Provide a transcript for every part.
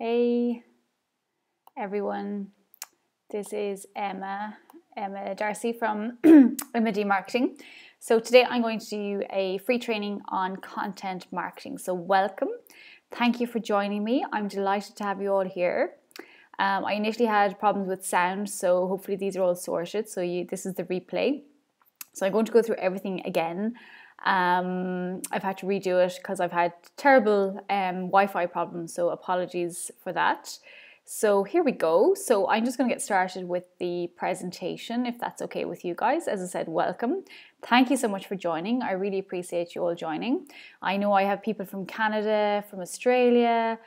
Hey everyone, this is Emma Darcy from MD Marketing. So today I'm going to do a free training on content marketing. So welcome, thank you for joining me. I'm delighted to have you all here. I initially had problems with sound, so hopefully these are all sorted. So this is the replay. So I'm going to go through everything again. I've had to redo it because I've had terrible Wi-Fi problems, so apologies for that. So here we go. So I'm just going to get started with the presentation, if that's okay with you guys. As I said, welcome. Thank you so much for joining. I really appreciate you all joining. I know I have people from Canada, from Australia,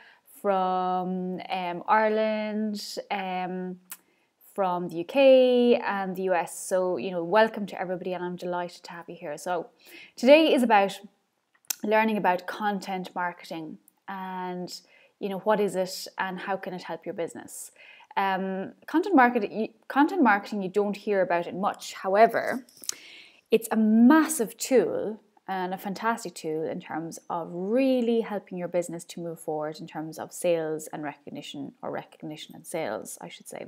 from Ireland, from the UK and the US. So, welcome to everybody, and I'm delighted to have you here. So today is about learning about content marketing and, what is it and how can it help your business? Content marketing, you don't hear about it much. However, it's a massive tool and a fantastic tool in terms of really helping your business to move forward in terms of sales and recognition, or recognition and sales, I should say.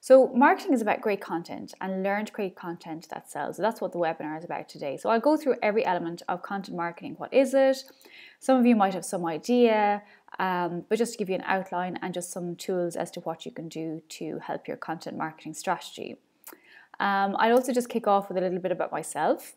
So marketing is about great content and learn to create content that sells. So that's what the webinar is about today. So I'll go through every element of content marketing. What is it? Some of you might have some idea, but just to give you an outline and just some tools as to what you can do to help your content marketing strategy. I'll also just kick off with a little bit about myself.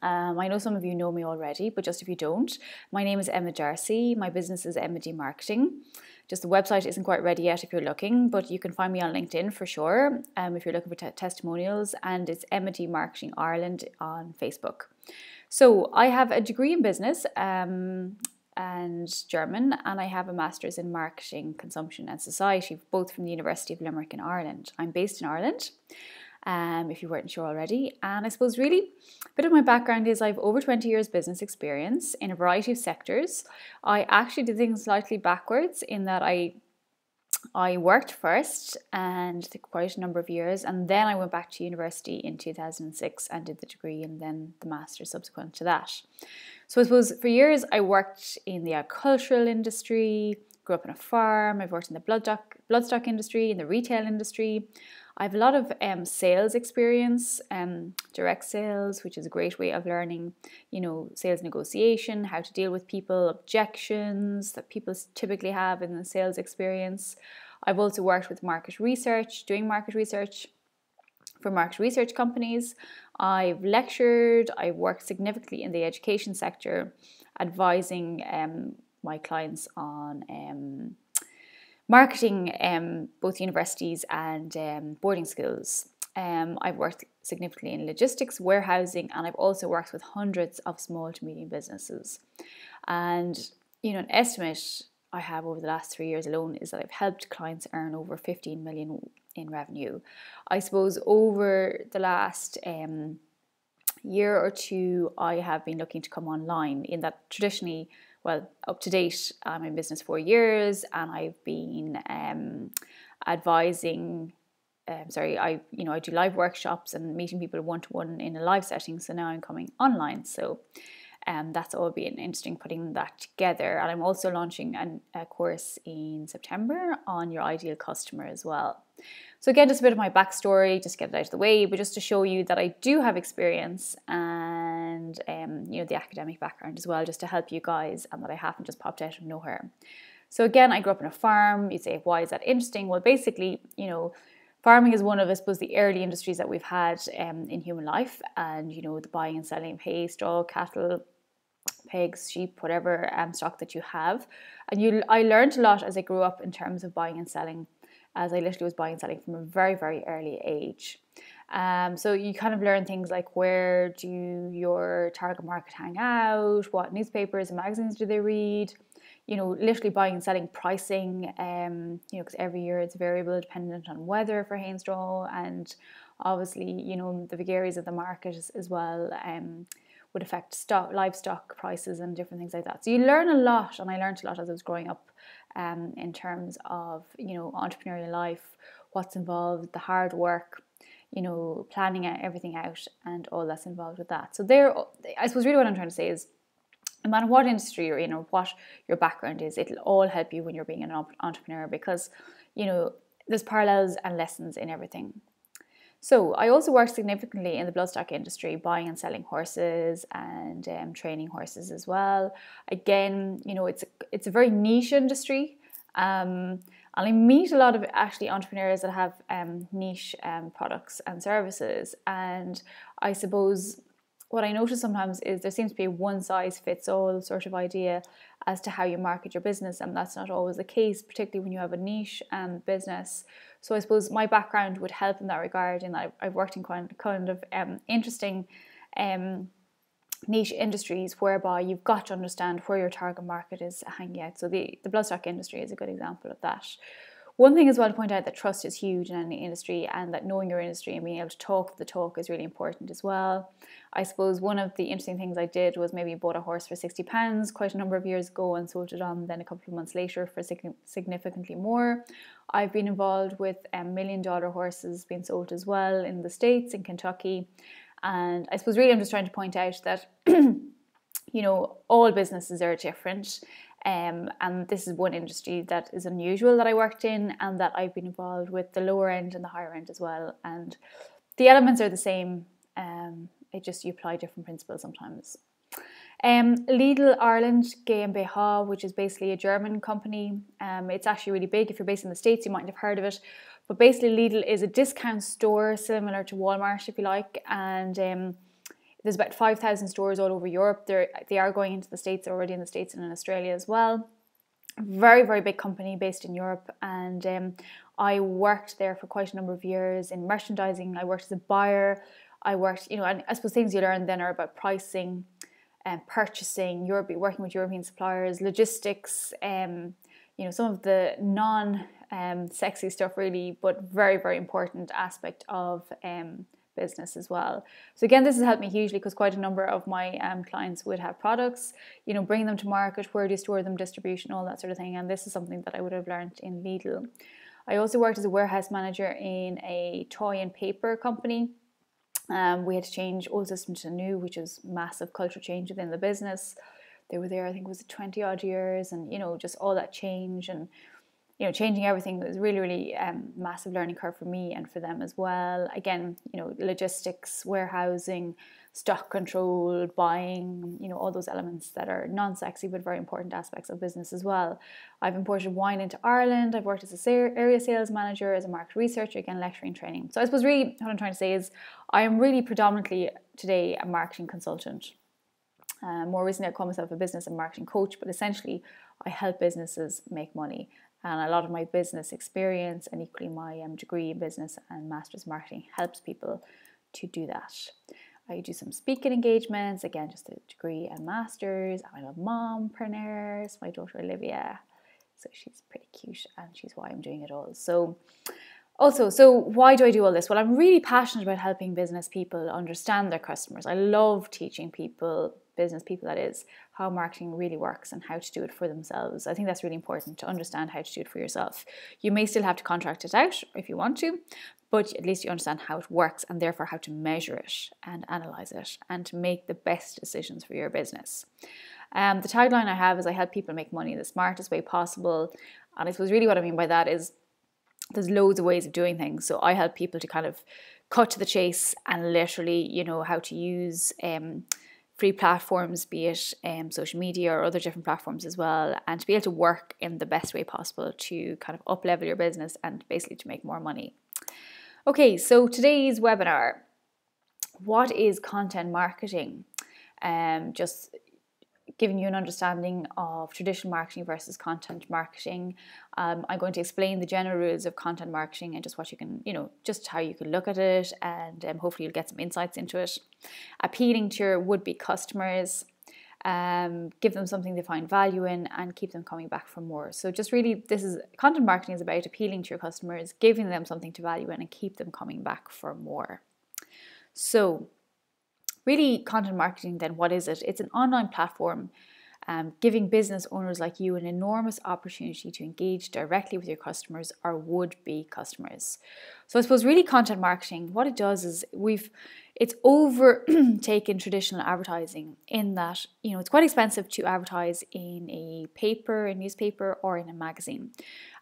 I know some of you know me already, but just if you don't, my name is Emma Darcy. My business is MD Marketing. Just the website isn't quite ready yet if you're looking, but you can find me on LinkedIn for sure if you're looking for testimonials, and it's MD Marketing Ireland on Facebook. So I have a degree in business and German, and I have a master's in marketing, consumption and society, both from the University of Limerick in Ireland. I'm based in Ireland. If you weren't sure already. And I suppose really a bit of my background is I've over 20 years business experience in a variety of sectors. I actually did things slightly backwards in that I worked first and quite a number of years, and then I went back to university in 2006 and did the degree and then the master subsequent to that. So I suppose for years I worked in the agricultural industry, grew up on a farm. I've worked in the bloodstock industry, in the retail industry. I have a lot of sales experience, direct sales, which is a great way of learning, sales negotiation, how to deal with people, objections that people typically have in the sales experience. I've also worked with market research, doing market research for market research companies. I've lectured, I've worked significantly in the education sector, advising my clients on marketing, both universities and boarding schools. I've worked significantly in logistics, warehousing, and I've also worked with hundreds of small to medium businesses. And, an estimate I have over the last 3 years alone is that I've helped clients earn over 15 million in revenue. I suppose over the last year or two, I have been looking to come online in that traditionally, up to date, I'm in business 4 years, and I've been advising. I do live workshops and meeting people one-to-one in a live setting. So now I'm coming online. So that's all been interesting putting that together. And I'm also launching a course in September on your ideal customer as well. So again, just a bit of my backstory, just get it out of the way, but just to show you that I do have experience and the academic background as well, just to help you guys, and that I haven't just popped out of nowhere. So again, I grew up on a farm. You say, why is that interesting? Well, basically, farming is one of, I suppose, the early industries that we've had in human life, and the buying and selling of hay, straw, cattle, pigs, sheep, whatever stock that you have. And I learned a lot as I grew up in terms of buying and selling, as I literally was buying and selling from a very, very early age. So you kind of learn things like, where do your target market hang out? What newspapers and magazines do they read? Literally buying and selling, pricing, because every year it's variable dependent on weather for hay and straw, and obviously, the vagaries of the market as well would affect livestock prices and different things like that. So you learn a lot, and I learned a lot as I was growing up in terms of, entrepreneurial life, what's involved, the hard work, planning everything out and all that's involved with that. So I suppose really what I'm trying to say is no matter what industry you're in or what your background is, it'll all help you when you're being an entrepreneur, because, there's parallels and lessons in everything. So I also worked significantly in the bloodstock industry, buying and selling horses and training horses as well. Again, it's a very niche industry. And I meet a lot of actually entrepreneurs that have niche products and services. And I suppose what I notice sometimes is there seems to be a one size fits all sort of idea as to how you market your business, and that's not always the case, particularly when you have a niche business. So I suppose my background would help in that regard, and I've worked in kind of interesting niche industries whereby you've got to understand where your target market is hanging out. So the bloodstock industry is a good example of that. One thing as well to point out, that trust is huge in any industry, and that knowing your industry and being able to talk the talk is really important as well. I suppose one of the interesting things I did was maybe bought a horse for £60 quite a number of years ago and sold it on then a couple of months later for significantly more. I've been involved with $1 million horses being sold as well in the States, in Kentucky. And I suppose really I'm just trying to point out that, all businesses are different. And this is one industry that is unusual that I worked in, and that I've been involved with the lower end and the higher end as well. And the elements are the same. It just, you apply different principles sometimes. Lidl Ireland GmbH, which is basically a German company. It's actually really big. If you're based in the States, you might have heard of it. But basically Lidl is a discount store similar to Walmart, if you like. And there's about 5,000 stores all over Europe. They are going into the States, they're already in the States and in Australia as well. Very, very big company based in Europe. And I worked there for quite a number of years in merchandising. I worked as a buyer. I worked, and I suppose things you learn then are about pricing and purchasing, working with European suppliers, logistics, some of the non-sexy stuff really, but very, very important aspect of business as well. So again, this has helped me hugely, because quite a number of my clients would have products, bringing them to market, where do you store them, distribution, all that sort of thing. And this is something that I would have learned in Lidl. I also worked as a warehouse manager in a toy and paper company. We had to change old system to new, which is massive culture change within the business. They were there, I think it was 20 odd years, and just all that change and changing everything was really, really massive learning curve for me and for them as well. Again, logistics, warehousing, stock control, buying, all those elements that are non-sexy but very important aspects of business as well. I've imported wine into Ireland. I've worked as an area sales manager, as a market researcher, again, lecturing, training. So I suppose really what I'm trying to say is I am really predominantly today a marketing consultant. More recently I call myself a business and marketing coach, but essentially I help businesses make money. And a lot of my business experience and equally my degree in business and master's marketing helps people to do that. I do some speaking engagements, again, just a degree and master's. I'm a mompreneur, my daughter Olivia. So she's pretty cute, and she's why I'm doing it all. So why do I do all this? Well, I'm really passionate about helping business people understand their customers. I love teaching people, business people that is, how marketing really works and how to do it for themselves. I think that's really important, to understand how to do it for yourself. You may still have to contract it out if you want to, but at least you understand how it works, and therefore how to measure it and analyze it and to make the best decisions for your business. The tagline I have is I help people make money the smartest way possible. And I suppose really what I mean by that is there's loads of ways of doing things. So I help people to kind of cut to the chase and literally, how to use free platforms, be it social media or other different platforms as well, and to be able to work in the best way possible to kind of up level your business and basically to make more money. Okay, so today's webinar, what is content marketing? Just giving you an understanding of traditional marketing versus content marketing. I'm going to explain the general rules of content marketing and just what you can, just how you can look at it, and hopefully you'll get some insights into it. Appealing to your would-be customers, give them something they find value in, and keep them coming back for more. So just really, content marketing is about appealing to your customers, giving them something to value in, and keep them coming back for more. So really, content marketing then, what is it? It's an online platform giving business owners like you an enormous opportunity to engage directly with your customers or would-be customers. So I suppose really content marketing, what it does is it's overtaken traditional advertising in that, it's quite expensive to advertise in a paper, a newspaper, or in a magazine.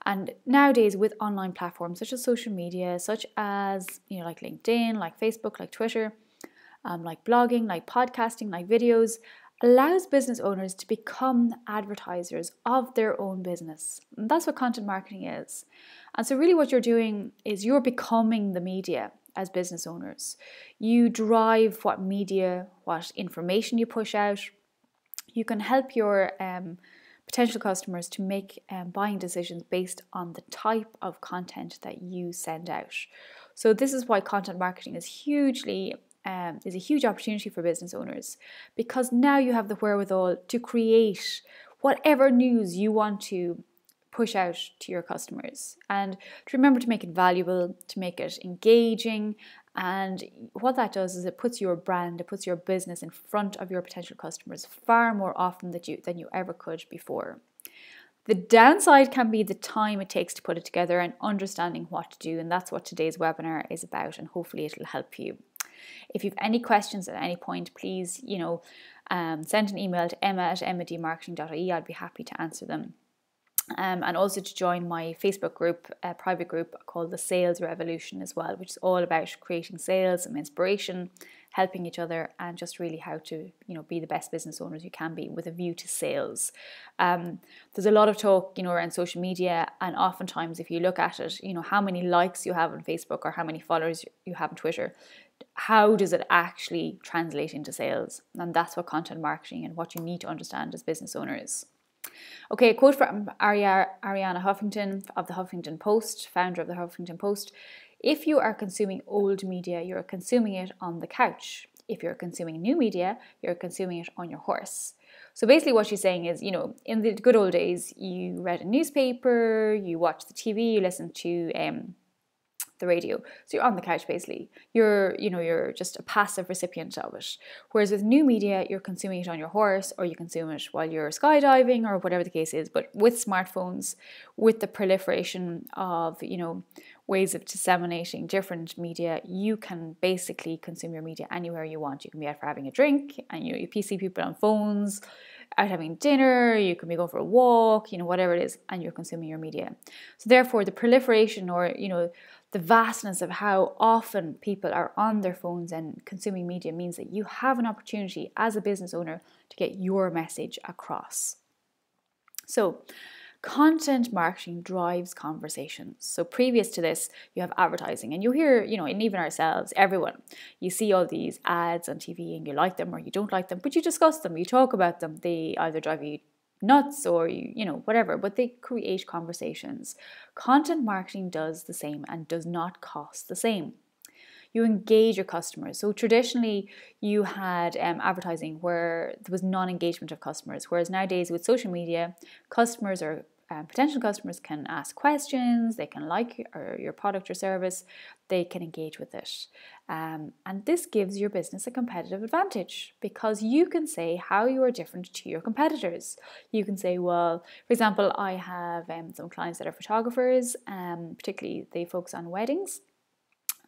And nowadays with online platforms such as social media, such as, like LinkedIn, like Facebook, like Twitter, like blogging, like podcasting, like videos, allows business owners to become advertisers of their own business. And that's what content marketing is. And so really what you're doing is you're becoming the media as business owners. You drive what media, what information you push out. You can help your potential customers to make buying decisions based on the type of content that you send out. So this is why content marketing is a huge opportunity for business owners, because now you have the wherewithal to create whatever news you want to push out to your customers, and to remember to make it valuable, to make it engaging. And what that does is it puts your brand, it puts your business in front of your potential customers far more often than you ever could before. The downside can be the time it takes to put it together and understanding what to do, and that's what today's webinar is about, and hopefully it'll help you. If you have any questions at any point, please, send an email to emma@emmadmarketing.ie. I'd be happy to answer them. And also to join my Facebook group, a private group called The Sales Revolution as well, which is all about creating sales and inspiration, helping each other, and just really how to, be the best business owners you can be with a view to sales. There's a lot of talk, around social media, and oftentimes if you look at it, how many likes you have on Facebook or how many followers you have on Twitter, how does it actually translate into sales? And that's what content marketing and what you need to understand as business owners. Okay, a quote from Arianna Huffington of the Huffington Post, founder of the Huffington Post. If you are consuming old media, you're consuming it on the couch. If you're consuming new media, you're consuming it on your horse. So basically what she's saying is, in the good old days, you read a newspaper, you watched the TV, you listened to the radio. So you're on the couch basically. You're just a passive recipient of it. Whereas with new media, you're consuming it on your horse, or you consume it while you're skydiving, or whatever the case is. But with smartphones, with the proliferation of, ways of disseminating different media, you can basically consume your media anywhere you want. You can be out for having a drink, and you see people on phones, out having dinner, you can be going for a walk, whatever it is, and you're consuming your media. So therefore the proliferation, or the vastness of how often people are on their phones and consuming media means that you have an opportunity as a business owner to get your message across. So content marketing drives conversations. So previous to this, you have advertising, and you hear, and even ourselves, everyone, you see all these ads on TV and you like them or you don't like them, but you discuss them, you talk about them. They either drive you nuts or whatever, but they create conversations. Content marketing does the same and does not cost the same. You engage your customers. So traditionally you had advertising where there was non-engagement of customers, whereas nowadays with social media, customers or potential customers can ask questions, they can like your product or service, they can engage with it. And this gives your business a competitive advantage, because you can say how you are different to your competitors. You can say, well, for example, I have some clients that are photographers, particularly they focus on weddings.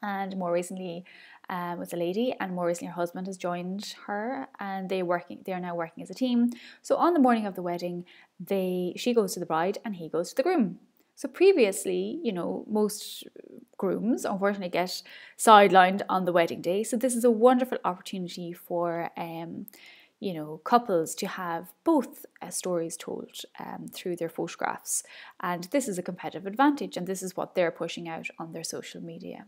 And more recently was a lady, and more recently her husband has joined her, and they are now working as a team. So on the morning of the wedding, she goes to the bride and he goes to the groom. So previously, most grooms unfortunately get sidelined on the wedding day. So this is a wonderful opportunity for couples to have both stories told through their photographs. And this is a competitive advantage, and this is what they're pushing out on their social media.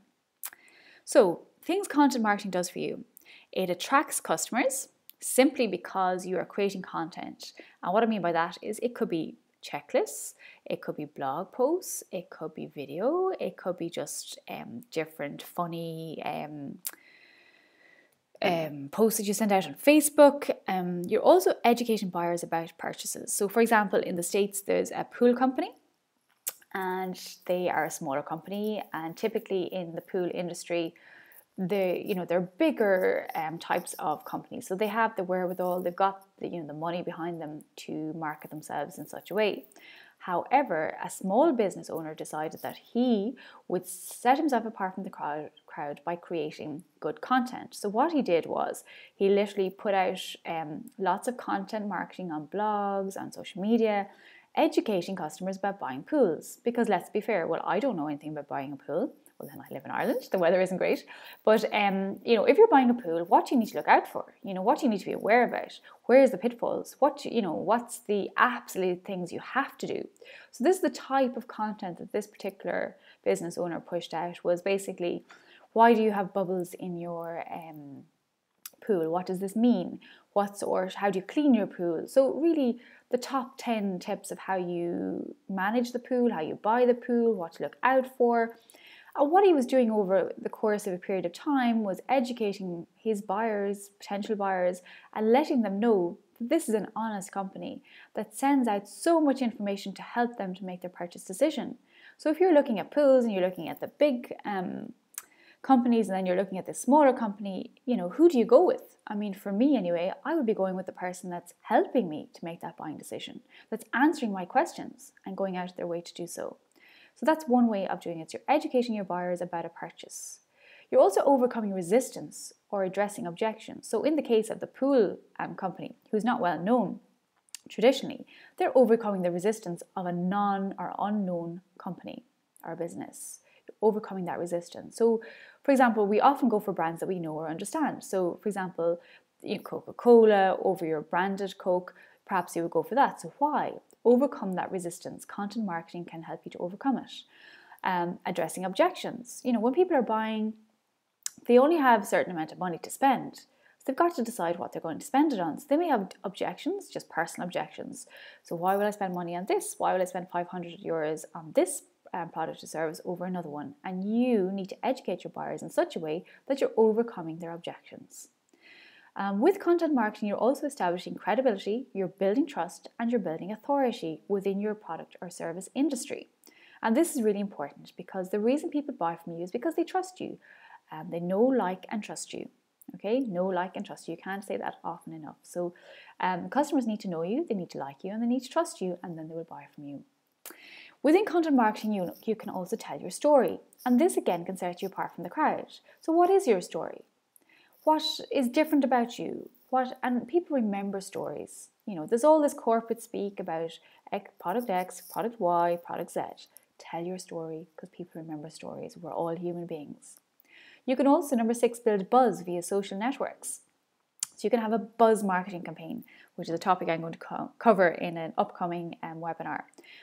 So things content marketing does for you: it attracts customers simply because you are creating content. And what I mean by that is it could be checklists, it could be blog posts, it could be video, it could be just different funny posts that you send out on Facebook. You're also educating buyers about purchases. So for example, in the States, there's a pool company, and they are a smaller company, and typically in the pool industry, they're bigger types of companies, so they have the wherewithal, they've got the money behind them to market themselves in such a way. However, a small business owner decided that he would set himself apart from the crowd by creating good content. So what he did was he literally put out lots of content marketing on blogs, on social media, educating customers about buying pools. Because let's be fair, well, I don't know anything about buying a pool. Well, then I live in Ireland, the weather isn't great. But, if you're buying a pool, what do you need to look out for? What do you need to be aware about? Where's the pitfalls? What's the absolute things you have to do? So this is the type of content that this particular business owner pushed out, was basically, why do you have bubbles in your pool? What does this mean? How do you clean your pool? So really the top 10 tips of how you manage the pool, how you buy the pool, what to look out for. And what he was doing over the course of a period of time was educating his buyers, potential buyers, and letting them know that this is an honest company that sends out so much information to help them to make their purchase decision. So if you're looking at pools and you're looking at the big companies and then you're looking at the smaller company, who do you go with? I mean, for me anyway, I would be going with the person that's helping me to make that buying decision, that's answering my questions and going out of their way to do so. So that's one way of doing it. You're educating your buyers about a purchase. You're also overcoming resistance or addressing objections. So in the case of the pool company, who's not well known traditionally, they're overcoming the resistance of a non or unknown company or business. You're overcoming that resistance. So, for example, we often go for brands that we know or understand. So, for example, Coca-Cola over your branded Coke, perhaps you would go for that. So why? Overcome that resistance. Content marketing can help you to overcome it. Addressing objections. When people are buying, they only have a certain amount of money to spend. So they've got to decide what they're going to spend it on. So they may have objections, just personal objections. So why will I spend money on this? Why will I spend 500 euros on this product or service over another one? And you need to educate your buyers in such a way that you're overcoming their objections. With content marketing, you're also establishing credibility, you're building trust, and you're building authority within your product or service industry. And this is really important because the reason people buy from you is because they trust you. They know, like, and trust you. Okay, know, like, and trust you. You can't say that often enough. So customers need to know you, they need to like you, and they need to trust you, and then they will buy from you. Within content marketing, you can also tell your story. And this again can set you apart from the crowd. So what is your story? What is different about you? And people remember stories. There's all this corporate speak about product X, product Y, product Z. Tell your story because people remember stories. We're all human beings. You can also, number 6, build buzz via social networks. So you can have a buzz marketing campaign, which is a topic I'm going to cover in an upcoming webinar.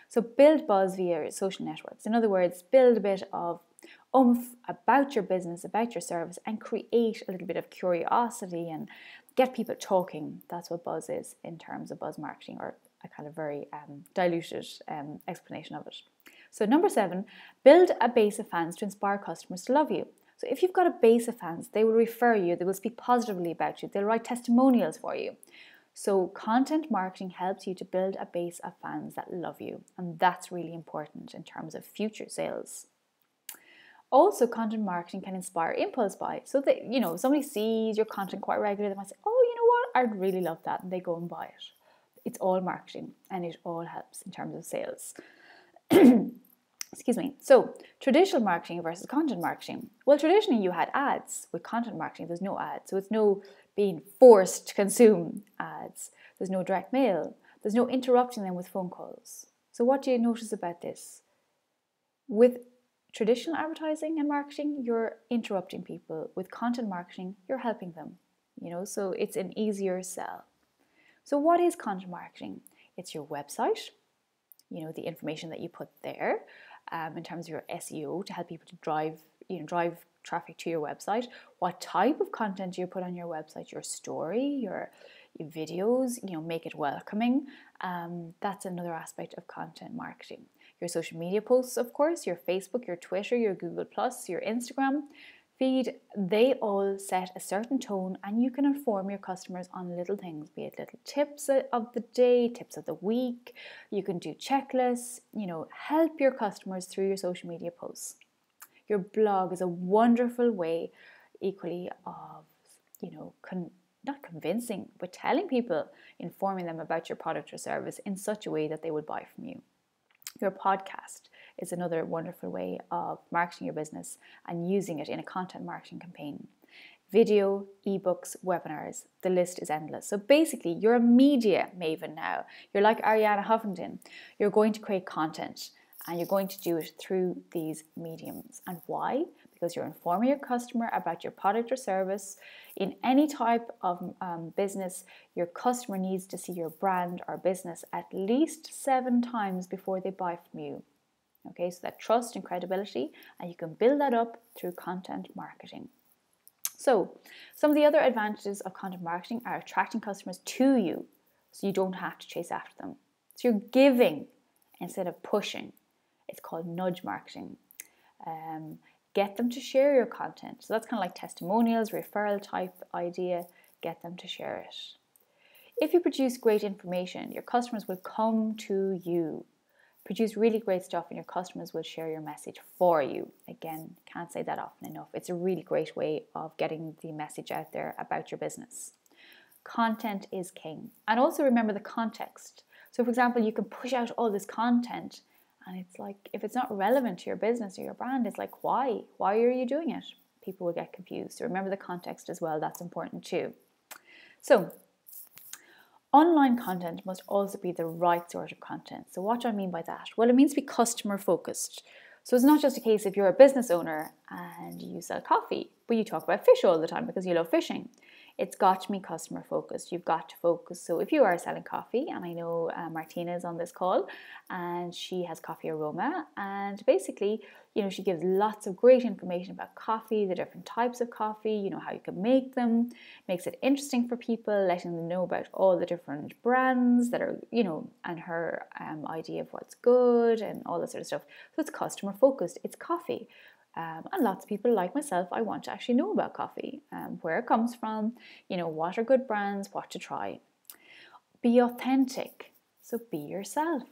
So build buzz via social networks. In other words, build a bit of oomph about your business, about your service, and create a little bit of curiosity and get people talking. That's what buzz is in terms of buzz marketing, or a kind of very diluted explanation of it. So number 7, build a base of fans to inspire customers to love you. So if you've got a base of fans, they will refer you, they will speak positively about you, they'll write testimonials for you. So content marketing helps you to build a base of fans that love you, and that's really important in terms of future sales. Also, content marketing can inspire impulse buy. So that, if somebody sees your content quite regularly, they might say, oh, you know what, I'd really love that, and they go and buy it. It's all marketing, and it all helps in terms of sales. Excuse me. So, traditional marketing versus content marketing. Well, traditionally you had ads. With content marketing, there's no ads. So it's no being forced to consume ads. There's no direct mail. There's no interrupting them with phone calls. So what do you notice about this? With traditional advertising and marketing, you're interrupting people. With content marketing, you're helping them. So it's an easier sell. So what is content marketing? It's your website, the information that you put there. In terms of your SEO to help people to drive traffic to your website. What type of content do you put on your website? Your story, your videos, make it welcoming. That's another aspect of content marketing. Your social media posts, of course, your Facebook, your Twitter, your Google+, your Instagram feed, they all set a certain tone, and you can inform your customers on little things, be it little tips of the day, tips of the week. You can do checklists, help your customers through your social media posts. Your blog is a wonderful way, equally of, not convincing, but telling people, informing them about your product or service in such a way that they would buy from you. Your podcast is another wonderful way of marketing your business and using it in a content marketing campaign. Video, ebooks, webinars, the list is endless. So basically, you're a media maven now. You're like Ariana Huffington. You're going to create content and you're going to do it through these mediums. And why? Because you're informing your customer about your product or service. In any type of business, your customer needs to see your brand or business at least 7 times before they buy from you. Okay, so that trust and credibility, and you can build that up through content marketing. So some of the other advantages of content marketing are attracting customers to you, so you don't have to chase after them. So you're giving instead of pushing. It's called nudge marketing. Get them to share your content. So that's kind of like testimonials, referral type idea. Get them to share it. If you produce great information, your customers will come to you. Produce really great stuff and your customers will share your message for you. Again, can't say that often enough. It's a really great way of getting the message out there about your business. Content is king. And also remember the context. So for example, you can push out all this content and it's like, if it's not relevant to your business or your brand, it's like, why? Why are you doing it? People will get confused. So remember the context as well. That's important too. So online content must also be the right sort of content. So what do I mean by that? Well, it means to be customer focused. So it's not just a case if you're a business owner and you sell coffee, but you talk about fish all the time because you love fishing. It's got to be customer focused. You've got to focus. So if you are selling coffee, and I know Martina is on this call and she has Coffee Aroma, and basically, she gives lots of great information about coffee, the different types of coffee, how you can make them, makes it interesting for people, letting them know about all the different brands that are, and her idea of what's good and all that sort of stuff. So it's customer focused. It's coffee. And lots of people like myself, I want to actually know about coffee, where it comes from, what are good brands, what to try. Be authentic, so be yourself.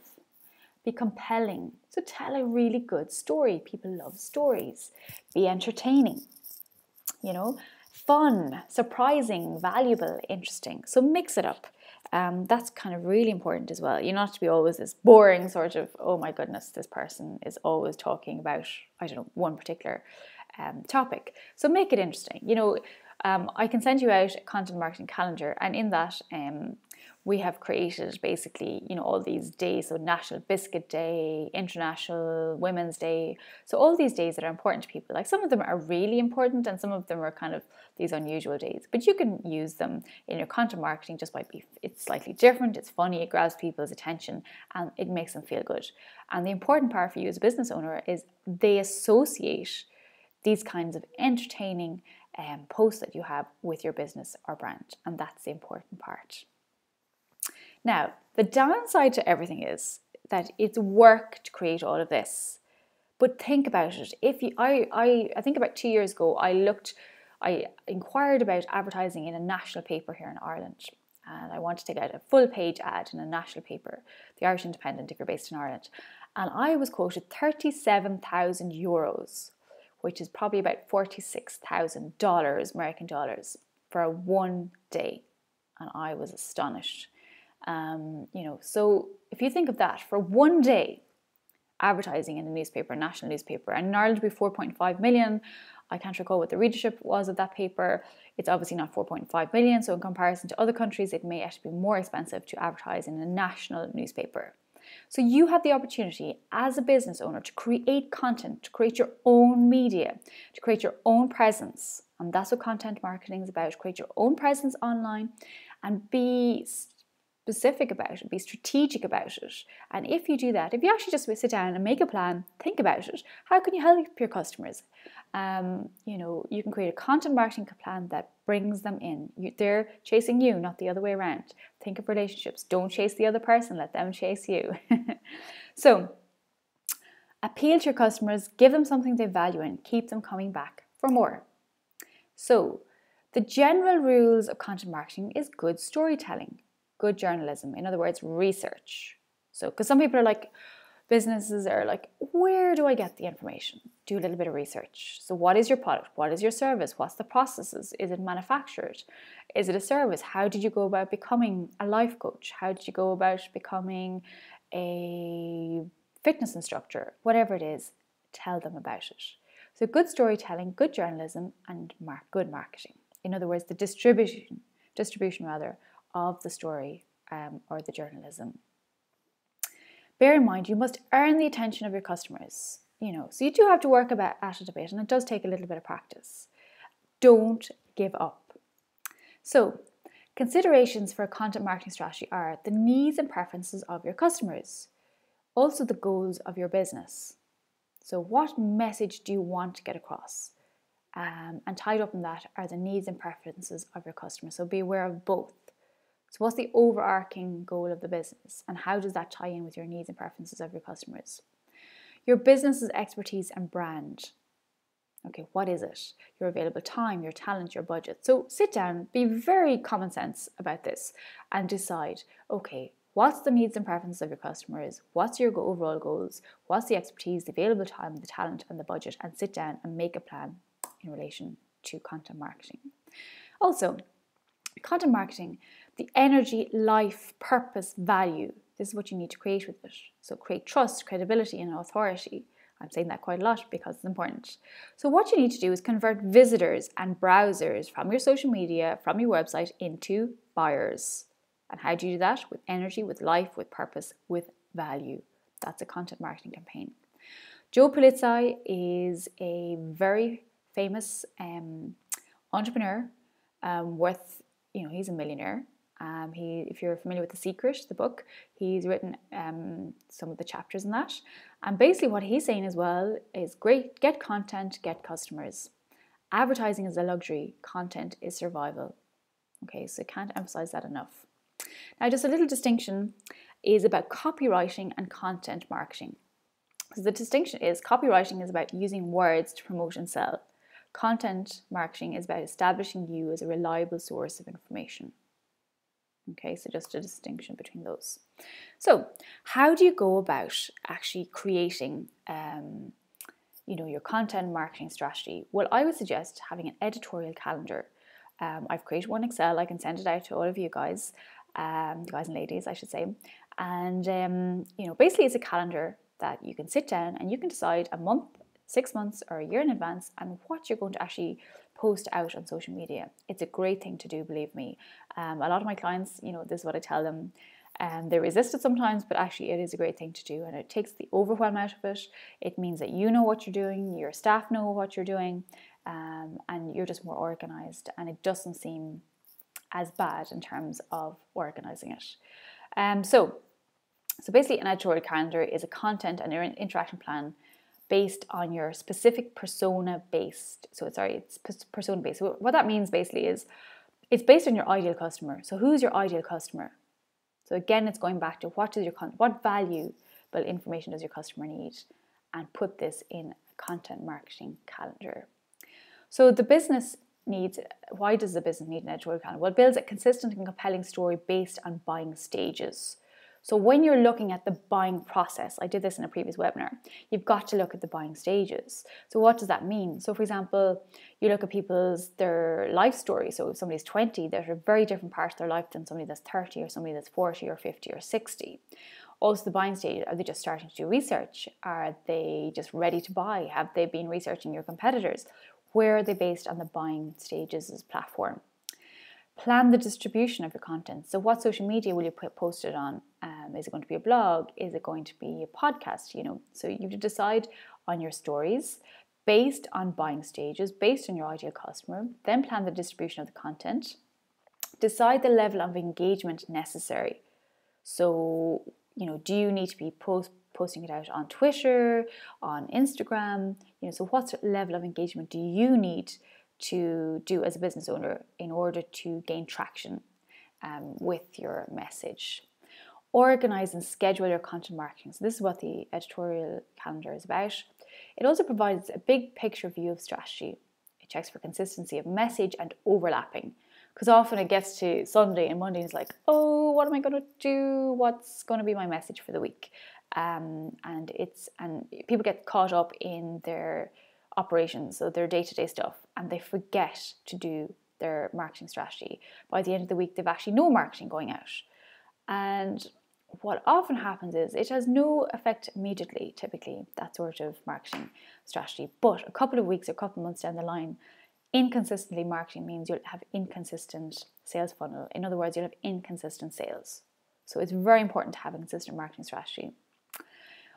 Be compelling, so tell a really good story. People love stories. Be entertaining, fun, surprising, valuable, interesting. So mix it up. That's kind of really important as well. You're not to be always this boring sort of, oh my goodness, this person is always talking about, one particular topic. So make it interesting. I can send you out a content marketing calendar, and in that we have created basically, all these days. So National Biscuit Day, International Women's Day. So all these days that are important to people. Like some of them are really important and some of them are kind of these unusual days. But you can use them in your content marketing just by it's slightly different, it's funny, it grabs people's attention and it makes them feel good. And the important part for you as a business owner is they associate these kinds of entertaining posts that you have with your business or brand. And that's the important part. Now, the downside to everything is that it's work to create all of this. But think about it. I think about 2 years ago, I inquired about advertising in a national paper here in Ireland. And I wanted to get a full page ad in a national paper, the Irish Independent, if you're based in Ireland. And I was quoted €37,000, which is probably about $46,000 American dollars for one day. And I was astonished. So if you think of that, for one day, advertising in a newspaper, a national newspaper, and in Ireland it'd be 4.5 million. I can't recall what the readership was of that paper. It's obviously not 4.5 million, so in comparison to other countries, it may actually be more expensive to advertise in a national newspaper. So you have the opportunity as a business owner to create content, to create your own media, to create your own presence. And that's what content marketing is about. Create your own presence online and be specific about it, be strategic about it. And if you do that, if you actually just sit down and make a plan, think about it, how can you help your customers? You can create a content marketing plan that brings them in. They're chasing you, not the other way around. Think of relationships. Don't chase the other person, let them chase you. So appeal to your customers, give them something they value and keep them coming back for more. So the general rules of content marketing is good storytelling, good journalism, in other words, research. So, because some people are like, Businesses are like, where do I get the information? Do a little bit of research. So what is your product? What is your service? What's the processes? Is it manufactured? Is it a service? How did you go about becoming a life coach? How did you go about becoming a fitness instructor? Whatever it is, tell them about it. So good storytelling, good journalism, and good marketing. In other words, the distribution of the story or the journalism. Bear in mind, you must earn the attention of your customers. So you do have to work at it a bit, and it does take a little bit of practice. Don't give up. So, considerations for a content marketing strategy are the needs and preferences of your customers, also the goals of your business. So, what message do you want to get across? And tied up in that are the needs and preferences of your customers. So, be aware of both. So what's the overarching goal of the business, and how does that tie in with your needs and preferences of your customers? Your business's expertise and brand. Okay, what is it? Your available time, your talent, your budget. So sit down, be very common sense about this and decide, okay, what's the needs and preferences of your customers? What's your overall goals? What's the expertise, the available time, the talent, and the budget? And sit down and make a plan in relation to content marketing. Also, content marketing, the energy, life, purpose, value. This is what you need to create with it. So create trust, credibility, and authority. I'm saying that quite a lot because it's important. So what you need to do is convert visitors and browsers from your social media, from your website, into buyers. And how do you do that? With energy, with life, with purpose, with value. That's a content marketing campaign. Joe Pulizzi is a very famous entrepreneur, he's a millionaire. If you're familiar with The Secret, the book, he's written some of the chapters in that. And basically what he's saying as well is great, get content, get customers. Advertising is a luxury, content is survival. Okay, so can't emphasize that enough. Now, just a little distinction is about copywriting and content marketing. So the distinction is copywriting is about using words to promote and sell. Content marketing is about establishing you as a reliable source of information. Okay, so just a distinction between those. So how do you go about actually creating your content marketing strategy? Well, I would suggest having an editorial calendar. I've created one Excel. I can send it out to all of you guys, guys and ladies, I should say. And basically it's a calendar that you can sit down and you can decide a month, 6 months, or a year in advance and what you're going to actually post out on social media. It's a great thing to do, believe me. A lot of my clients, this is what I tell them. They resist it sometimes, but actually it is a great thing to do, and it takes the overwhelm out of it. It means that you know what you're doing, your staff know what you're doing, and you're just more organized, and it doesn't seem as bad in terms of organizing it. So basically an editorial calendar is a content and an interaction plan based on your specific persona-based. So it's persona-based. So what that means basically is it's based on your ideal customer. So who's your ideal customer? So again, it's going back to what valuable information does your customer need, and put this in a content marketing calendar. So the business needs, why does the business need an editorial calendar? Well, it builds a consistent and compelling story based on buying stages. So when you're looking at the buying process, I did this in a previous webinar, you've got to look at the buying stages. So what does that mean? So for example, you look at their life story. So if somebody's 20, they're at a very different part of their life than somebody that's 30 or somebody that's 40 or 50 or 60. Also the buying stage, are they just starting to do research? Are they just ready to buy? Have they been researching your competitors? Where are they based on the buying stages as platform? Plan the distribution of your content. So what social media will you post it on? Is it going to be a blog? Is it going to be a podcast? So you have to decide on your stories based on buying stages, based on your ideal customer. Then plan the distribution of the content. Decide the level of engagement necessary. So, do you need to be posting it out on Twitter, on Instagram? So what level of engagement do you need to do as a business owner in order to gain traction with your message? Organize and schedule your content marketing. So this is what the editorial calendar is about. It also provides a big picture view of strategy. It checks for consistency of message and overlapping. Because often it gets to Sunday and Monday and it's like, oh, what am I going to do? What's going to be my message for the week? and people get caught up in their operations, so their day-to-day stuff, and they forget to do their marketing strategy. By the end of the week, they've actually no marketing going out. And what often happens is it has no effect immediately, typically, that sort of marketing strategy. But a couple of weeks or a couple of months down the line, inconsistently marketing means you'll have inconsistent sales funnel. In other words, you'll have inconsistent sales. So it's very important to have a consistent marketing strategy.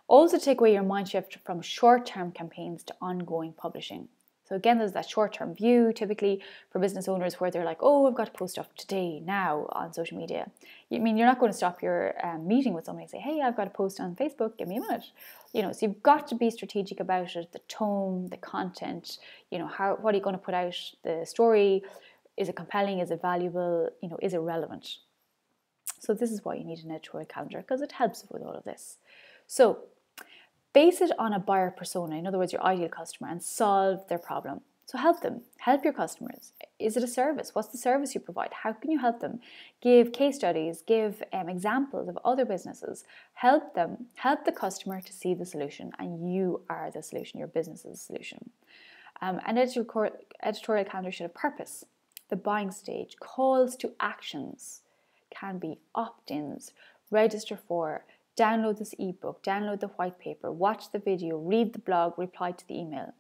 Also, take away your mind shift from short-term campaigns to ongoing publishing. So again, there's that short-term view, typically for business owners, where they're like, oh, I've got to post stuff today, now on social media. I mean, you're not going to stop your meeting with somebody and say, hey, I've got to post on Facebook, give me a minute. So you've got to be strategic about it, the tone, the content, what are you going to put out, the story, is it compelling, is it valuable, is it relevant? So this is why you need an editorial calendar, because it helps with all of this. So base it on a buyer persona, in other words, your ideal customer, and solve their problem. So help them, help your customers. Is it a service? What's the service you provide? How can you help them? Give case studies, give examples of other businesses. Help them, help the customer to see the solution, and you are the solution, your business is the solution. An editorial calendar should have purpose. The buying stage, calls to actions can be opt-ins, register for, download this ebook, download the white paper, watch the video, read the blog, reply to the email.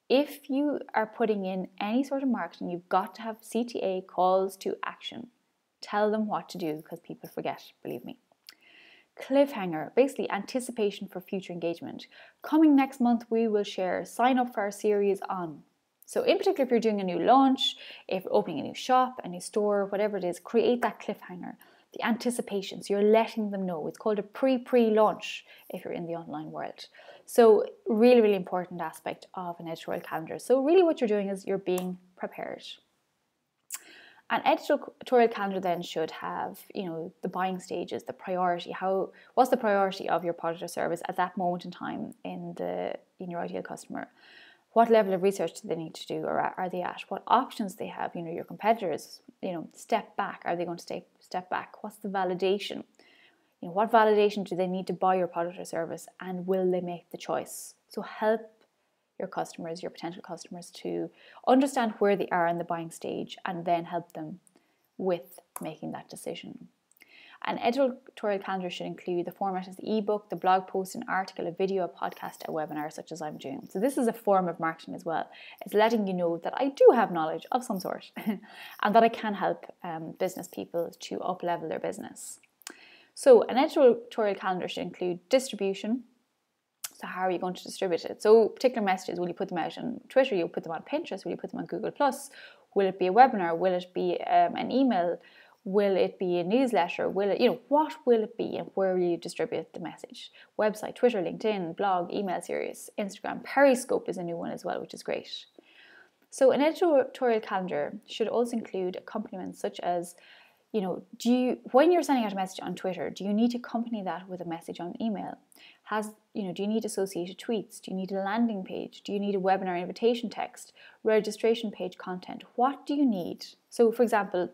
If you are putting in any sort of marketing, you've got to have CTA, calls to action. Tell them what to do, because people forget, believe me. Cliffhanger, basically anticipation for future engagement. Coming next month, we will share, sign up for our series on. So in particular, if you're doing a new launch, if you're opening a new shop, a new store, whatever it is, create that cliffhanger. The anticipation, so you're letting them know. It's called a pre-launch if you're in the online world. So really, really important aspect of an editorial calendar. So really what you're doing is you're being prepared. An editorial calendar then should have, the buying stages, the priority. What's the priority of your product or service at that moment in time in your ideal customer? What level of research do they need to do, or are they at? What options they have? Your competitors, step back. Are they going to step back? What's the validation? What validation do they need to buy your product or service, and will they make the choice? So help your customers, your potential customers, to understand where they are in the buying stage, and then help them with making that decision. An editorial calendar should include the format of the ebook, the blog post, an article, a video, a podcast, a webinar, such as I'm doing. So this is a form of marketing as well. It's letting you know that I do have knowledge of some sort and that I can help business people to up-level their business. So an editorial calendar should include distribution. So how are you going to distribute it? So particular messages, will you put them out on Twitter? Will you put them on Pinterest? Will you put them on Google+? Will it be a webinar? Will it be an email? Will it be a newsletter? What will it be, and where will you distribute the message? Website, Twitter, LinkedIn, blog, email series, Instagram. Periscope is a new one as well, which is great. So an editorial calendar should also include accompaniments such as, when you're sending out a message on Twitter, do you need to accompany that with a message on email? Do you need associated tweets? Do you need a landing page? Do you need a webinar invitation text? Registration page content? What do you need? So for example,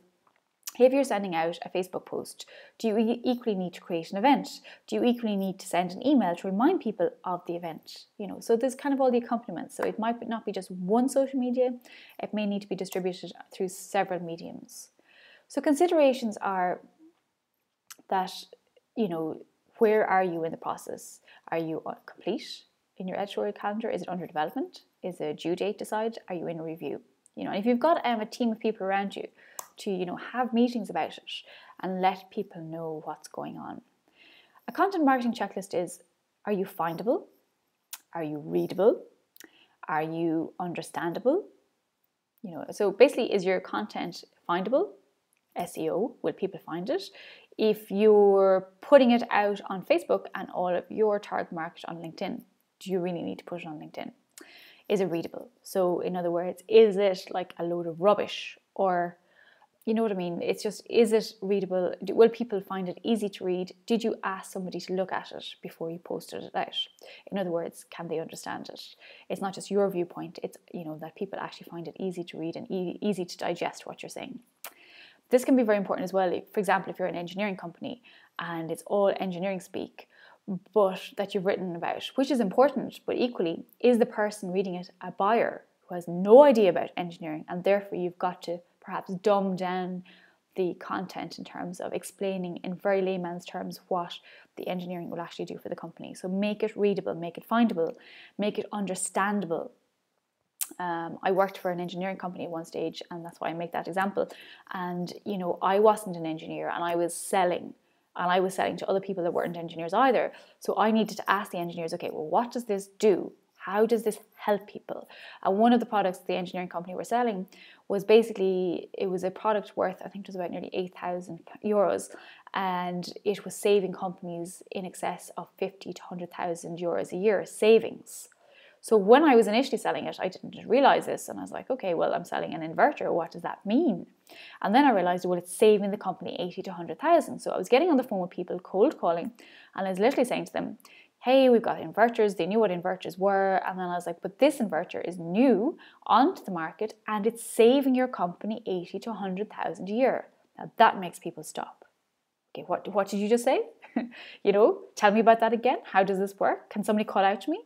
if you're sending out a Facebook post, do you equally need to create an event? Do you equally need to send an email to remind people of the event? So there's kind of all the accompaniments. So it might not be just one social media. It may need to be distributed through several mediums. So considerations are that, where are you in the process? Are you complete in your editorial calendar? Is it under development? Is a due date decided? Are you in review? And if you've got a team of people around you to, have meetings about it and let people know what's going on. A content marketing checklist is, are you findable? Are you readable? Are you understandable? So basically, is your content findable? SEO, will people find it? If you're putting it out on Facebook and all of your target market on LinkedIn, do you really need to put it on LinkedIn? Is it readable? So in other words, is it like a load of rubbish, or you know what I mean? It's just, is it readable? Will people find it easy to read? Did you ask somebody to look at it before you posted it out? In other words, can they understand it? It's not just your viewpoint, it's, that people actually find it easy to read and easy to digest what you're saying. This can be very important as well. For example, if you're an engineering company and it's all engineering speak, but that you've written about, which is important, but equally, is the person reading it a buyer who has no idea about engineering, and therefore you've got to perhaps dumb down the content in terms of explaining in very layman's terms what the engineering will actually do for the company. So make it readable, make it findable, make it understandable. I worked for an engineering company at one stage, and that's why I make that example. And, you know, I wasn't an engineer, and I was selling to other people that weren't engineers either. So I needed to ask the engineers, okay, well, what does this do? How does this help people? And one of the products the engineering company were selling was basically, it was a product worth, I think it was about nearly €8,000, and it was saving companies in excess of 50 to 100,000 euros a year savings. So when I was initially selling it, I didn't realize this, and I was like, okay, well, I'm selling an inverter. What does that mean? And then I realized, well, it's saving the company 80 to 100,000. So I was getting on the phone with people, cold calling, and I was literally saying to them, hey, we've got inverters. They knew what inverters were. And then I was like, but this inverter is new onto the market, and it's saving your company 80 to 100,000 a year. Now that makes people stop. Okay, what did you just say? You know, tell me about that again. How does this work? Can somebody call out to me?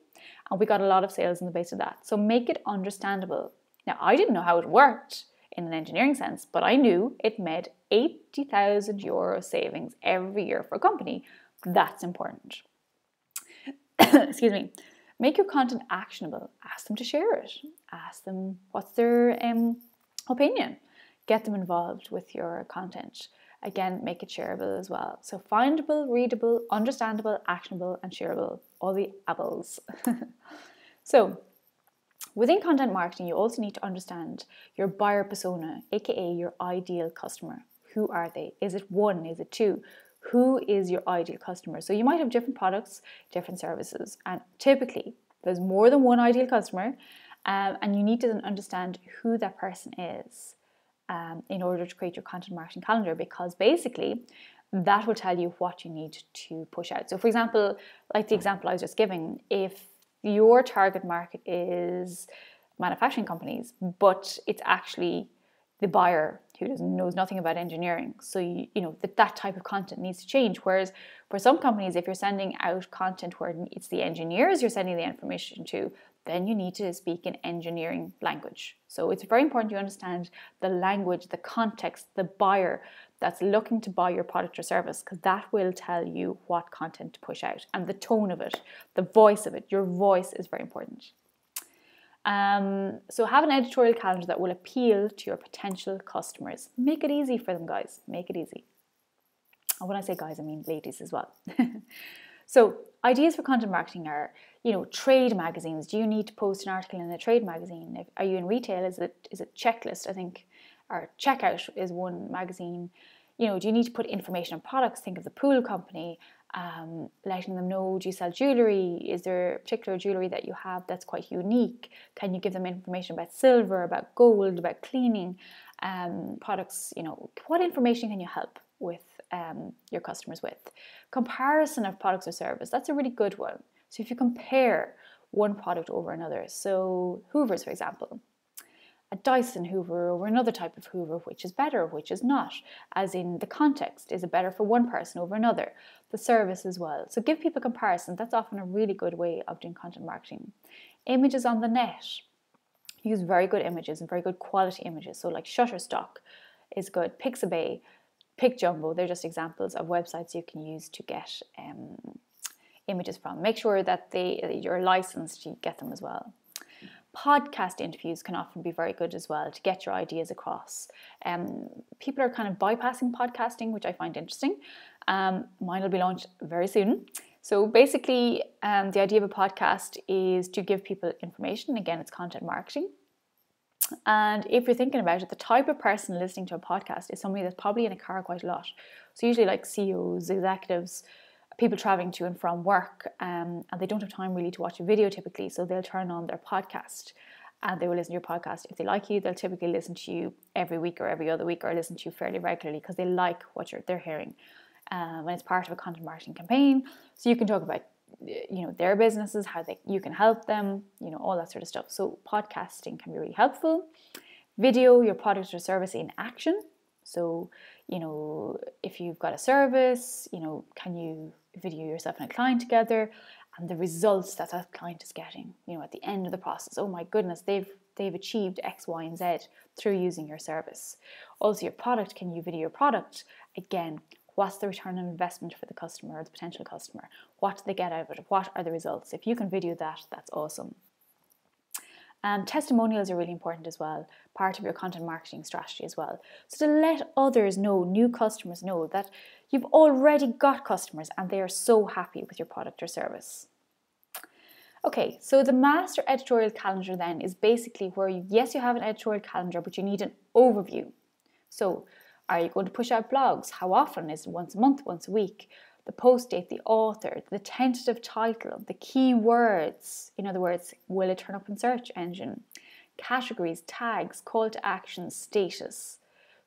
And we got a lot of sales on the base of that. So make it understandable. Now, I didn't know how it worked in an engineering sense, but I knew it made 80,000 euro savings every year for a company. That's important. Excuse me. Make your content actionable. Ask them to share it. Ask them what's their opinion. Get them involved with your content. Again, make it shareable as well. So findable, readable, understandable, actionable, and shareable. All the apples. So within content marketing, you also need to understand your buyer persona, aka your ideal customer. Who are they? Is it one? Is it two? Who is your ideal customer? So you might have different products, different services, and typically there's more than one ideal customer, and you need to understand who that person is. In order to create your content marketing calendar, because basically that will tell you what you need to push out. So for example, like the example I was just giving, if your target market is manufacturing companies, but it's actually the buyer who knows nothing about engineering, so you know that type of content needs to change. Whereas for some companies, if you're sending out content where it's the engineers you're sending the information to, then you need to speak in engineering language. So it's very important you understand the language, the context, the buyer that's looking to buy your product or service, because that will tell you what content to push out, and the tone of it, the voice of it. Your voice is very important. So have an editorial calendar that will appeal to your potential customers. Make it easy for them, guys. Make it easy. And when I say guys, I mean ladies as well. So ideas for content marketing are, you know, trade magazines. Do you need to post an article in a trade magazine? Are you in retail? Is it Checklist, I think, or Checkout is one magazine. You know, do you need to put information on products? Think of the pool company. Letting them know, do you sell jewellery? Is there a particular jewellery that you have that's quite unique? Can you give them information about silver, about gold, about cleaning products? You know, what information can you help with your customers with? Comparison of products or service, that's a really good one. So if you compare one product over another, so Hoovers, for example, a Dyson Hoover over another type of Hoover, which is better, which is not, as in the context, is it better for one person over another, the service as well. So give people comparison. That's often a really good way of doing content marketing. Images on the net. Use very good images and very good quality images. So like Shutterstock is good, Pixabay, PicJumbo, they're just examples of websites you can use to get images from. Make sure that you're licensed to get them as well. Podcast interviews can often be very good as well to get your ideas across. People are kind of bypassing podcasting, which I find interesting. Mine will be launched very soon. So basically, the idea of a podcast is to give people information. Again, it's content marketing. And if you're thinking about it, the type of person listening to a podcast is somebody that's probably in a car quite a lot. So usually like CEOs, executives, people traveling to and from work, and they don't have time really to watch a video typically, so they'll turn on their podcast and they will listen to your podcast. If they like you, they'll typically listen to you every week or every other week, or listen to you fairly regularly because they like what they're hearing. And it's part of a content marketing campaign, so you can talk about their businesses, how you can help them, all that sort of stuff. So podcasting can be really helpful. Video, your product or service in action. So, if you've got a service, can you video yourself and a client together, and the results that client is getting, at the end of the process. Oh my goodness, they've achieved X, Y, and Z through using your service. Also your product, can you video your product? Again, what's the return on investment for the customer or the potential customer? What do they get out of it? What are the results? If you can video that, that's awesome. Testimonials are really important as well, part of your content marketing strategy as well. So to let others know, new customers know that you've already got customers and they are so happy with your product or service. Okay, so the master editorial calendar then is basically where yes, you have an editorial calendar, but you need an overview. So are you going to push out blogs? How often? Is it once a month, once a week? The post date, the author, the tentative title, the keywords. In other words, will it turn up in search engine? Categories, tags, call to action, status.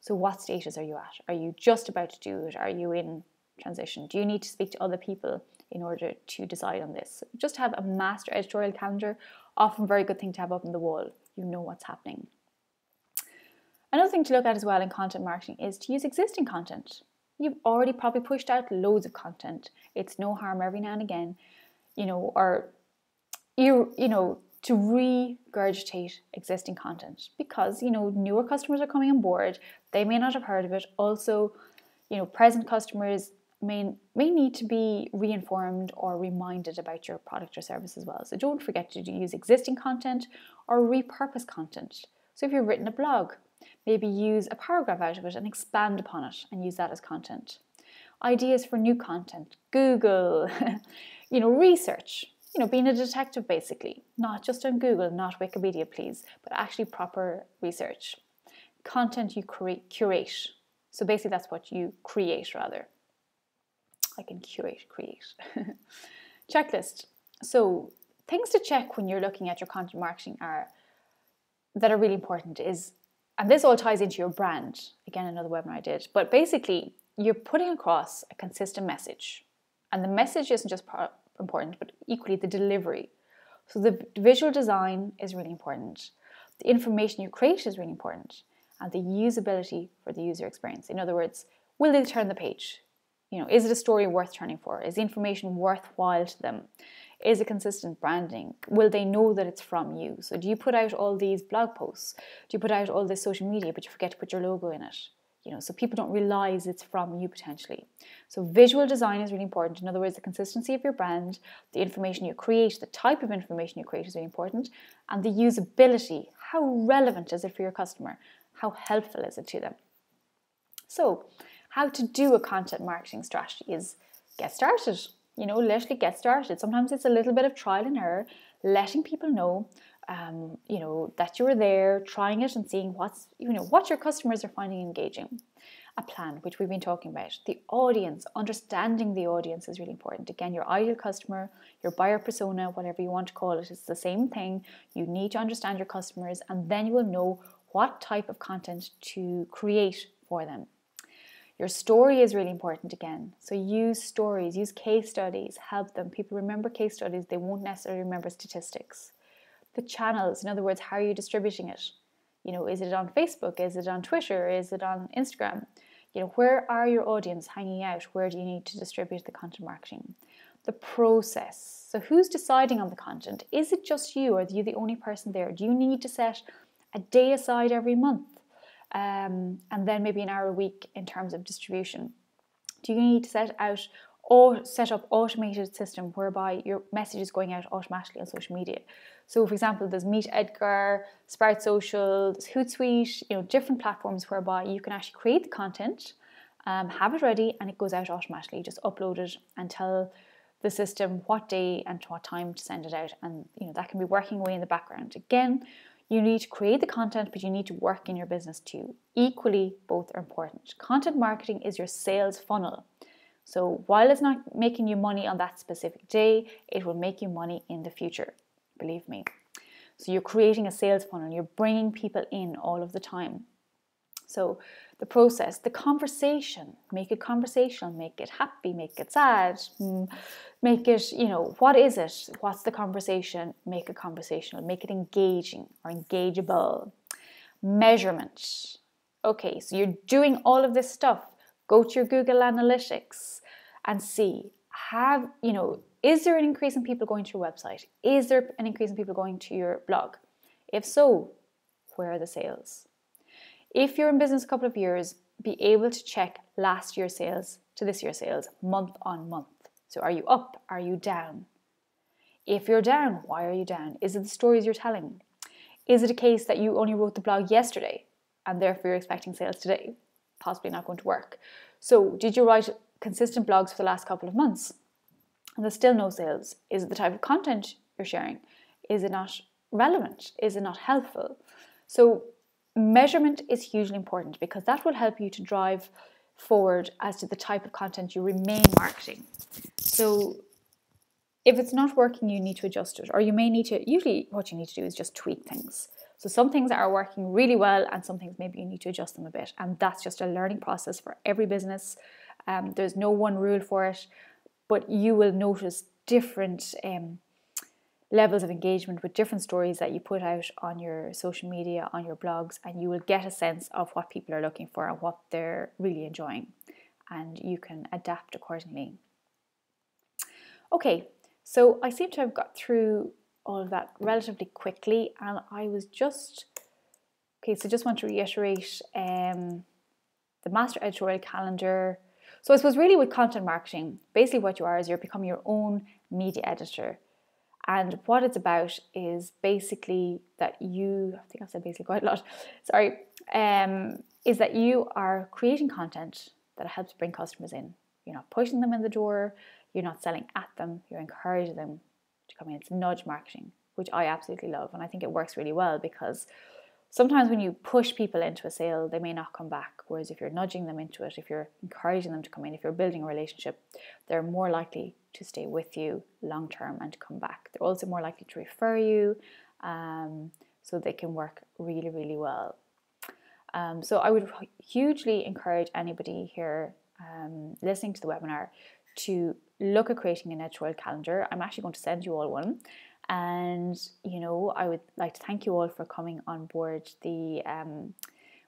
So what status are you at? Are you just about to do it? Are you in transition? Do you need to speak to other people in order to decide on this? Just have a master editorial calendar, often a very good thing to have up on the wall. You know what's happening. Another thing to look at as well in content marketing is to use existing content. You've already probably pushed out loads of content. It's no harm every now and again, to regurgitate existing content, because, newer customers are coming on board. They may not have heard of it. Also, present customers may need to be reinformed or reminded about your product or service as well. So don't forget to use existing content or repurpose content. So if you've written a blog, maybe use a paragraph out of it and expand upon it and use that as content. Ideas for new content, Google, research, being a detective basically, not just on Google, not Wikipedia please, but actually proper research. Content you curate. So basically that's what you create rather. I can create. Checklist. So things to check when you're looking at your content marketing that are really important is, and this all ties into your brand, again another webinar I did, but basically you're putting across a consistent message, and the message isn't just important, but equally the delivery. So the visual design is really important, the information you create is really important, and the usability for the user experience. In other words, will they turn the page? Is it a story worth turning for? Is the information worthwhile to them? Is it consistent branding? Will they know that it's from you? So do you put out all these blog posts? Do you put out all this social media, but you forget to put your logo in it? So people don't realize it's from you potentially. So visual design is really important. In other words, the consistency of your brand, the information you create, the type of information you create is really important, and the usability. How relevant is it for your customer? How helpful is it to them? So how to do a content marketing strategy is get started. Literally get started. Sometimes it's a little bit of trial and error, letting people know, that you're there, trying it and seeing what your customers are finding engaging. A plan, which we've been talking about. The audience, understanding the audience is really important. Again, your ideal customer, your buyer persona, whatever you want to call it, it's the same thing. You need to understand your customers, and then you will know what type of content to create for them. Your story is really important again. So use stories, use case studies, help them. People remember case studies, they won't necessarily remember statistics. The channels, in other words, how are you distributing it? Is it on Facebook? Is it on Twitter? Is it on Instagram? Where are your audience hanging out? Where do you need to distribute the content marketing? The process. So who's deciding on the content? Is it just you? Are you the only person there? Do you need to set a day aside every month? And then maybe an hour a week in terms of distribution? Do you need to set up automated system whereby your message is going out automatically on social media? So for example, there's Meet Edgar, Sprout Social, there's Hootsuite, different platforms whereby you can actually create the content, have it ready, and it goes out automatically. You just upload it and tell the system what day and what time to send it out, and that can be working away in the background. Again, you need to create the content, but you need to work in your business too. Equally, both are important. Content marketing is your sales funnel. So while it's not making you money on that specific day, it will make you money in the future, believe me. So you're creating a sales funnel, you're bringing people in all of the time. So the process, the conversation, make it conversational, make it happy, make it sad, make it, what is it? What's the conversation? Make it conversational, make it engaging or engageable. Measurement. Okay, so you're doing all of this stuff. Go to your Google Analytics and see, is there an increase in people going to your website? Is there an increase in people going to your blog? If so, where are the sales? If you're in business a couple of years, be able to check last year's sales to this year's sales month on month. So are you up? Are you down? If you're down, why are you down? Is it the stories you're telling? Is it a case that you only wrote the blog yesterday and therefore you're expecting sales today? Possibly not going to work. So did you write consistent blogs for the last couple of months and there's still no sales? Is it the type of content you're sharing? Is it not relevant? Is it not helpful? So measurement is hugely important because that will help you to drive forward as to the type of content you remain marketing. So if it's not working, you need to adjust it, or you may need to, usually what you need to do is just tweak things. So some things are working really well and some things maybe you need to adjust them a bit. And that's just a learning process for every business. There's no one rule for it, but you will notice different levels of engagement with different stories that you put out on your social media, on your blogs, and you will get a sense of what people are looking for and what they're really enjoying. And you can adapt accordingly. Okay, so I seem to have got through all of that relatively quickly, and I was just want to reiterate the Master Editorial Calendar. So I suppose really with content marketing, basically what you are is you're becoming your own media editor. And what it's about is basically that you, I think I've said basically quite a lot, sorry, is that you are creating content that helps bring customers in. You're not pushing them in the door, you're not selling at them, you're encouraging them to come in. It's nudge marketing, which I absolutely love. And I think it works really well because sometimes when you push people into a sale, they may not come back. Whereas if you're nudging them into it, if you're encouraging them to come in, if you're building a relationship, they're more likely to stay with you long term and to come back. They're also more likely to refer you, so they can work really, really well. So I would hugely encourage anybody here listening to the webinar to look at creating an editorial calendar. I'm actually going to send you all one. And, I would like to thank you all for coming on board the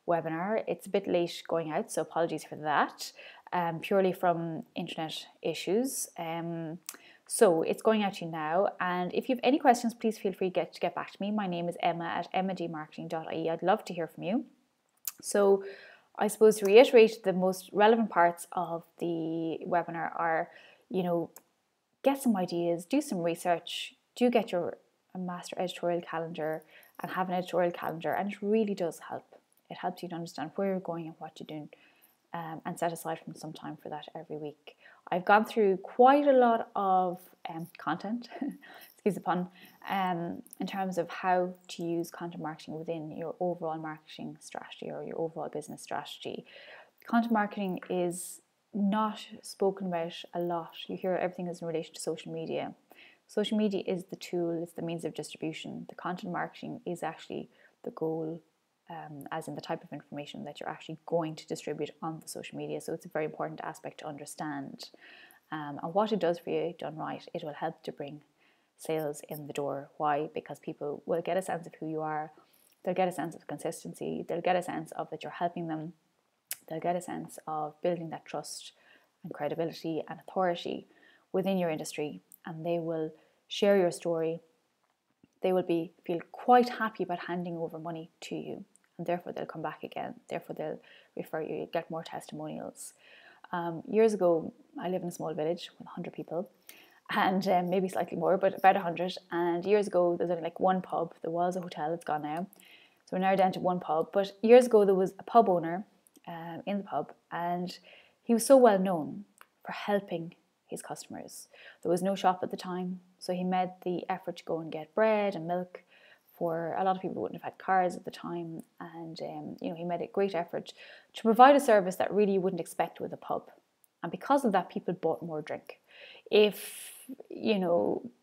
webinar. It's a bit late going out, so apologies for that, purely from internet issues. So it's going out to you now. And if you have any questions, please feel free to get back to me. My name is Emma at emmadmarketing.ie. I'd love to hear from you. So I suppose to reiterate, the most relevant parts of the webinar are, get some ideas, do some research, do get your master editorial calendar and have an editorial calendar, and it really does help. It helps you to understand where you're going and what you're doing, and set aside from some time for that every week. I've gone through quite a lot of content, excuse the pun, in terms of how to use content marketing within your overall marketing strategy or your overall business strategy. Content marketing is not spoken about a lot. You hear everything is in relation to social media. Social media is the tool, it's the means of distribution. The content marketing is actually the goal, as in the type of information that you're actually going to distribute on the social media. So it's a very important aspect to understand. And what it does for you, done right, it will help to bring sales in the door. Why? Because people will get a sense of who you are. They'll get a sense of consistency. They'll get a sense of that you're helping them. They'll get a sense of building that trust and credibility and authority within your industry, and they will share your story. They will feel quite happy about handing over money to you, and therefore they'll come back again. Therefore they'll refer you. You get more testimonials. Years ago, I live in a small village with 100 people, and maybe slightly more, but about 100. And years ago, there's only like one pub. There was a hotel, it's gone now. So we're now down to one pub. But years ago, there was a pub owner in the pub, and he was so well known for helping his customers. There was no shop at the time, so he made the effort to go and get bread and milk for a lot of people who wouldn't have had cars at the time, and he made a great effort to provide a service that really you wouldn't expect with a pub. And because of that, people bought more drink. If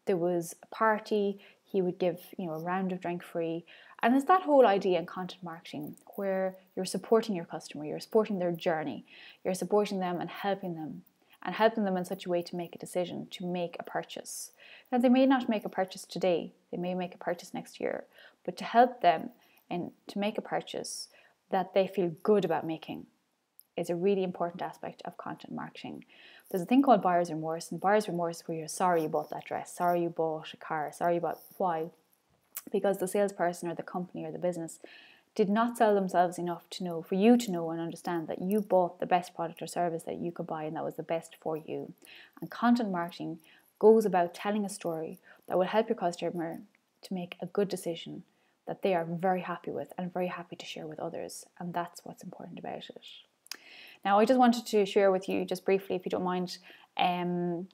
there was a party, he would give a round of drink free. And it's that whole idea in content marketing where you're supporting your customer, you're supporting their journey, you're supporting them and helping them in such a way to make a decision, to make a purchase. Now, they may not make a purchase today, they may make a purchase next year, but to help them and to make a purchase that they feel good about making is a really important aspect of content marketing. There's a thing called buyer's remorse, and buyer's remorse is where you're sorry you bought that dress, sorry you bought a car, sorry you bought, why? Because the salesperson or the company or the business did not sell themselves enough to know, for you to know and understand that you bought the best product or service that you could buy and that was the best for you. And content marketing goes about telling a story that will help your customer to make a good decision that they are very happy with and very happy to share with others. And that's what's important about it. Now, I just wanted to share with you just briefly, if you don't mind, again,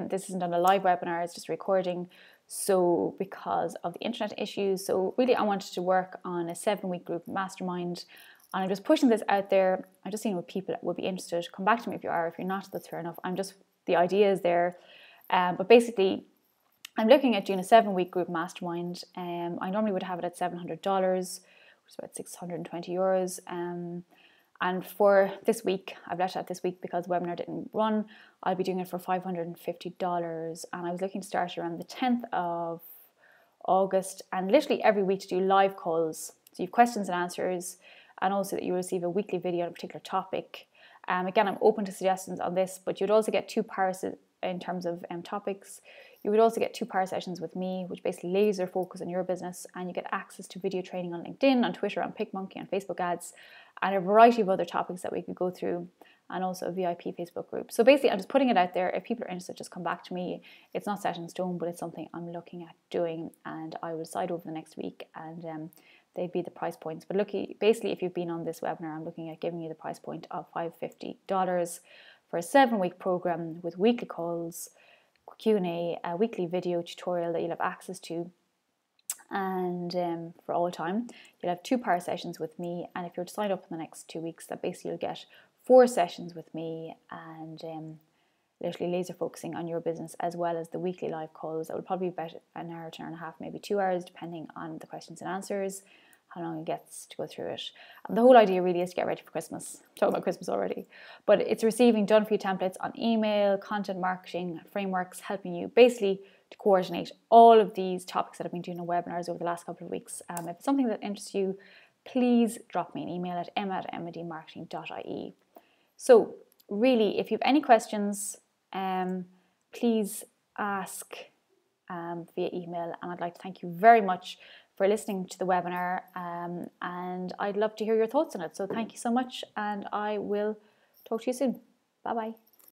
this isn't on a live webinar, it's just a recording. So because of the internet issues, so really I wanted to work on a 7-week group mastermind, and I'm just pushing this out there. I'm just seeing what people would be interested. Come back to me if you are. If you're not, that's fair enough. The idea is there. But basically, I'm looking at doing a 7-week group mastermind. I normally would have it at $700, which is about 620 euros. And for this week, I've left it at this week because the webinar didn't run. I'll be doing it for $550. And I was looking to start around the 10th of August, and literally every week to do live calls. So you have questions and answers, and also that you receive a weekly video on a particular topic. Again, I'm open to suggestions on this, but you'd also get 2 parts in terms of topics. You would also get 2 power sessions with me, which basically laser focus on your business, and you get access to video training on LinkedIn, on Twitter, on PicMonkey, on Facebook ads, and a variety of other topics that we could go through, and also a VIP Facebook group. So basically, I'm just putting it out there. If people are interested, just come back to me. It's not set in stone, but it's something I'm looking at doing, and I will decide over the next week, and they'd be the price points. But basically, if you've been on this webinar, I'm looking at giving you the price point of $550 for a 7-week program with weekly calls, Q&A, a weekly video tutorial that you'll have access to, and for all time. You'll have 2 power sessions with me, and if you're to sign up in the next 2 weeks, that basically you'll get 4 sessions with me, and literally laser focusing on your business, as well as the weekly live calls. That will probably be about an hour to an hour and a half, maybe 2 hours, depending on the questions and answers, how long it gets to go through it. And the whole idea really is to get ready for Christmas. I'm talking about Christmas already. But it's receiving done for you templates on email, content marketing frameworks, helping you basically to coordinate all of these topics that I've been doing on webinars over the last couple of weeks. If it's something that interests you, please drop me an email at emma@emmadmarketing.ie. So really, if you have any questions, please ask via email, and I'd like to thank you very much for listening to the webinar, and I'd love to hear your thoughts on it. So thank you so much, and I will talk to you soon. Bye bye.